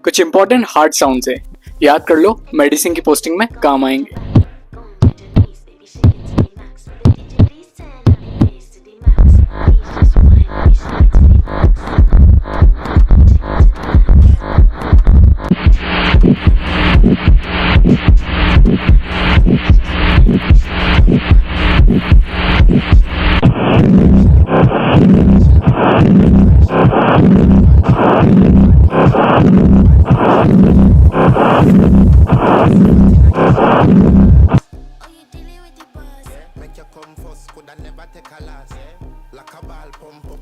कुछ important hard sounds है, याद कर लो, मेडिसिन की पोस्टिंग में काम आएंगे। Make you come first, coulda never take a last. Like a ball pump up.